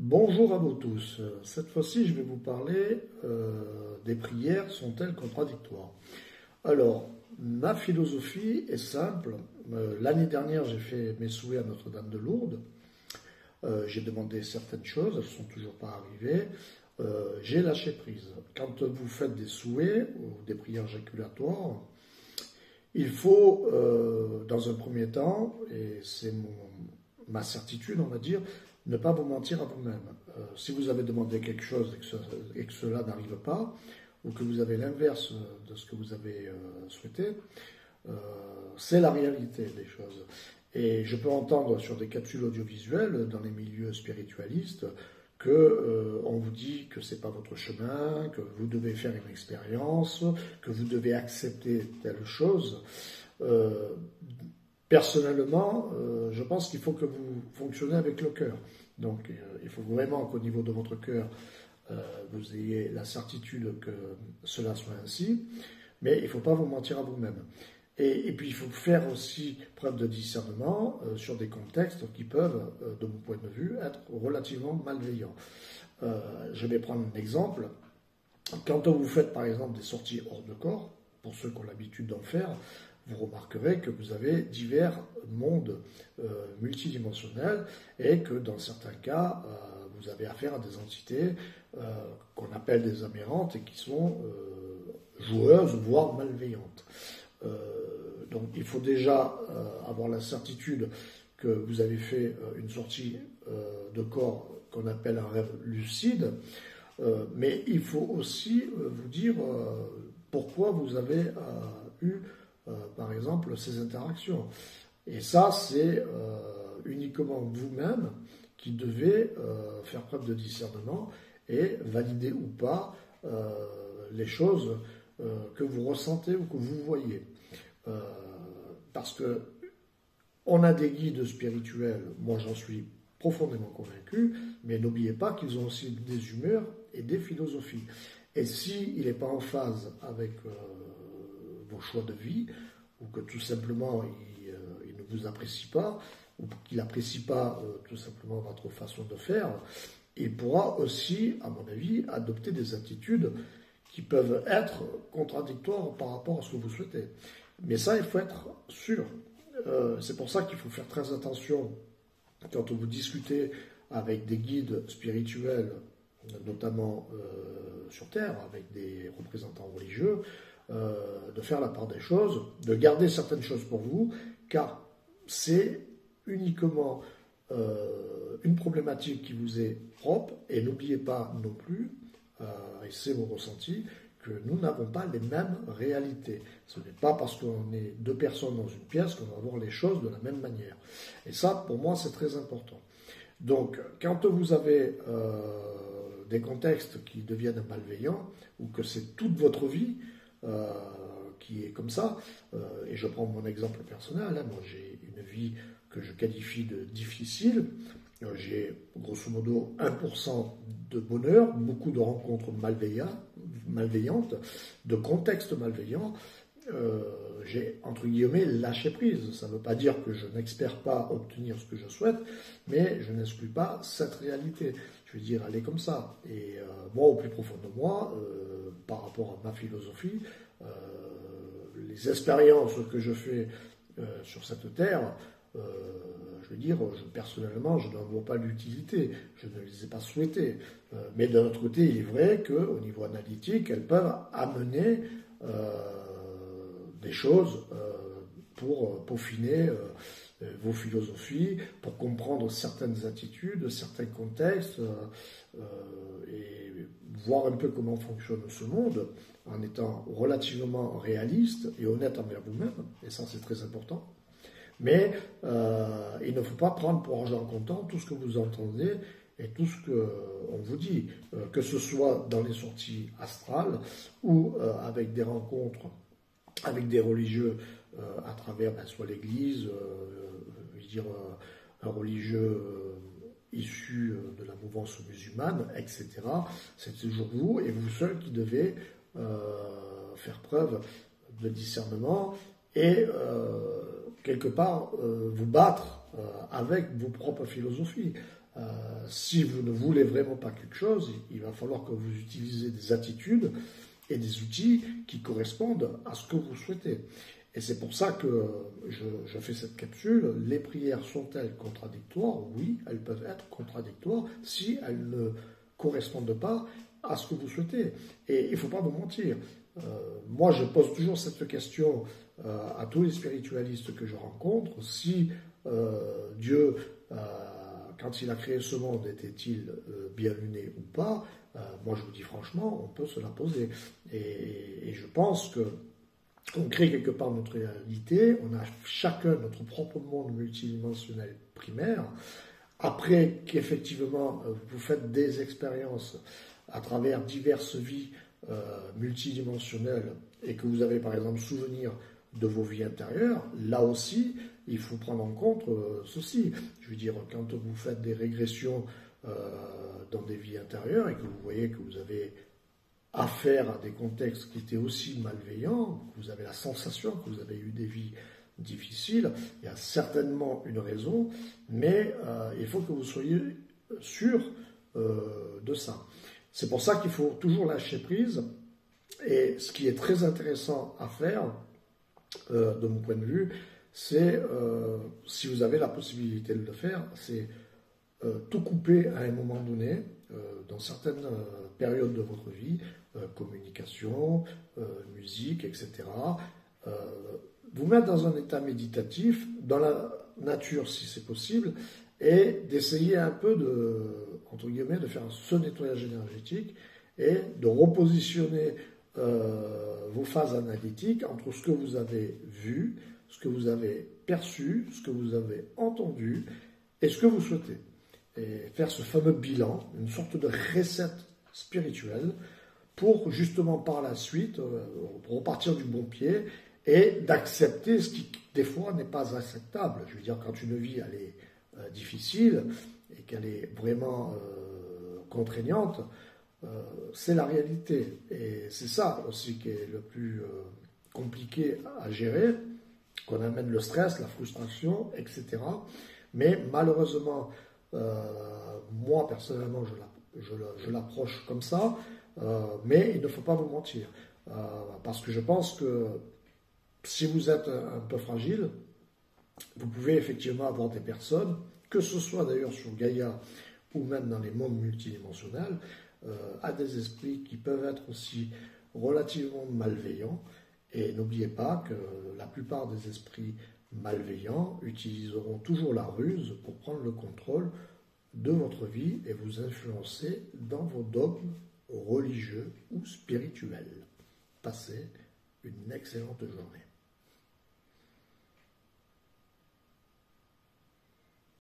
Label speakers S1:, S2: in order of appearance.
S1: Bonjour à vous tous. Cette fois-ci, je vais vous parler des prières sont-elles contradictoires? Alors, ma philosophie est simple. L'année dernière, j'ai fait mes souhaits à Notre-Dame de Lourdes. J'ai demandé certaines choses, elles ne sont toujours pas arrivées. J'ai lâché prise. Quand vous faites des souhaits ou des prières jaculatoires, il faut, dans un premier temps, et c'est ma certitude, on va dire, ne pas vous mentir à vous-même. Si vous avez demandé quelque chose et que cela n'arrive pas, ou que vous avez l'inverse de ce que vous avez souhaité, c'est la réalité des choses. Et je peux entendre sur des capsules audiovisuelles dans les milieux spiritualistes que on vous dit que c'est pas votre chemin, que vous devez faire une expérience, que vous devez accepter telle chose. Personnellement, je pense qu'il faut que vous fonctionnez avec le cœur. Donc, il faut vraiment qu'au niveau de votre cœur, vous ayez la certitude que cela soit ainsi, mais il ne faut pas vous mentir à vous-même. Et puis, il faut faire aussi preuve de discernement sur des contextes qui peuvent, de mon point de vue, être relativement malveillants. Je vais prendre un exemple. Quand vous faites, par exemple, des sorties hors de corps, pour ceux qui ont l'habitude d'en faire, vous remarquerez que vous avez divers mondes multidimensionnels et que dans certains cas, vous avez affaire à des entités qu'on appelle des amérantes et qui sont joueuses, voire malveillantes. Donc il faut déjà avoir la certitude que vous avez fait une sortie de corps qu'on appelle un rêve lucide, mais il faut aussi vous dire pourquoi vous avez eu par exemple, ces interactions. Et ça, c'est uniquement vous-même qui devez faire preuve de discernement et valider ou pas les choses que vous ressentez ou que vous voyez. Parce que on a des guides spirituels, moi j'en suis profondément convaincu, mais n'oubliez pas qu'ils ont aussi des humeurs et des philosophies. Et s'il n'est pas en phase avec vos choix de vie, ou que tout simplement il ne vous apprécie pas, ou qu'il n'apprécie pas tout simplement votre façon de faire, il pourra aussi, à mon avis, adopter des attitudes qui peuvent être contradictoires par rapport à ce que vous souhaitez. Mais ça, il faut être sûr. C'est pour ça qu'il faut faire très attention quand vous discutez avec des guides spirituels, notamment sur Terre, avec des représentants religieux, de faire la part des choses, de garder certaines choses pour vous, car c'est uniquement une problématique qui vous est propre, et n'oubliez pas non plus, et c'est mon ressenti, que nous n'avons pas les mêmes réalités. Ce n'est pas parce qu'on est deux personnes dans une pièce qu'on va voir les choses de la même manière. Et ça, pour moi, c'est très important. Donc, quand vous avez des contextes qui deviennent malveillants, ou que c'est toute votre vie qui est comme ça, et je prends mon exemple personnel, hein, moi j'ai une vie que je qualifie de difficile, j'ai grosso modo 1% de bonheur, beaucoup de rencontres malveillantes, de contextes malveillants, j'ai entre guillemets lâché prise. Ça ne veut pas dire que je n'espère pas obtenir ce que je souhaite, mais je n'exclus pas cette réalité. Je veux dire, elle est comme ça. Et moi, au plus profond de moi, par rapport à ma philosophie, les expériences que je fais sur cette terre, je veux dire, personnellement, je n'en vois pas l'utilité, je ne les ai pas souhaitées. Mais d'un autre côté, il est vrai qu'au niveau analytique, elles peuvent amener des choses pour peaufiner vos philosophies, pour comprendre certaines attitudes, certains contextes, et voir un peu comment fonctionne ce monde, en étant relativement réaliste et honnête envers vous-même, et ça c'est très important. Mais il ne faut pas prendre pour argent comptant tout ce que vous entendez et tout ce qu'on vous dit, que ce soit dans les sorties astrales ou avec des rencontres avec des religieux à travers soit l'église, je veux dire un religieux issu de la mouvance musulmane, etc. C'est toujours vous et vous seul qui devez faire preuve de discernement et quelque part vous battre avec vos propres philosophies. Si vous ne voulez vraiment pas quelque chose, il va falloir que vous utilisez des attitudes et des outils qui correspondent à ce que vous souhaitez. Et c'est pour ça que je fais cette capsule. Les prières sont-elles contradictoires? Oui, elles peuvent être contradictoires si elles ne correspondent pas à ce que vous souhaitez. Et il ne faut pas vous mentir. Moi, je pose toujours cette question à tous les spiritualistes que je rencontre. Si Dieu, quand il a créé ce monde, était-il bien luné ou pas? Moi, je vous dis franchement, on peut se la poser. Et je pense que on crée quelque part notre réalité, on a chacun notre propre monde multidimensionnel primaire. Après qu'effectivement vous faites des expériences à travers diverses vies multidimensionnelles et que vous avez par exemple souvenir de vos vies intérieures, là aussi il faut prendre en compte ceci. Je veux dire, quand vous faites des régressions dans des vies intérieures et que vous voyez que vous avez affaire à des contextes qui étaient aussi malveillants, vous avez la sensation que vous avez eu des vies difficiles, il y a certainement une raison, mais il faut que vous soyez sûr de ça. C'est pour ça qu'il faut toujours lâcher prise, et ce qui est très intéressant à faire, de mon point de vue, c'est, si vous avez la possibilité de le faire, c'est tout couper à un moment donné, dans certaines périodes de votre vie, communication, musique, etc. Vous mettre dans un état méditatif, dans la nature si c'est possible, et d'essayer un peu de, entre guillemets, de faire ce nettoyage énergétique et de repositionner vos phases analytiques entre ce que vous avez vu, ce que vous avez perçu, ce que vous avez entendu et ce que vous souhaitez. Et faire ce fameux bilan, une sorte de recette spirituelle pour justement par la suite repartir du bon pied et d'accepter ce qui des fois n'est pas acceptable. Je veux dire, quand une vie elle est difficile et qu'elle est vraiment contraignante, c'est la réalité. Et c'est ça aussi qui est le plus compliqué à gérer, qu'on amène le stress, la frustration, etc. Mais malheureusement, moi personnellement je l'approche comme ça, mais il ne faut pas vous mentir, parce que je pense que si vous êtes un peu fragile, vous pouvez effectivement avoir des personnes, que ce soit d'ailleurs sur Gaïa ou même dans les mondes multidimensionnels, à des esprits qui peuvent être aussi relativement malveillants. Et n'oubliez pas que la plupart des esprits malveillants utiliseront toujours la ruse pour prendre le contrôle de votre vie et vous influencer dans vos dogmes religieux ou spirituels. Passez une excellente journée.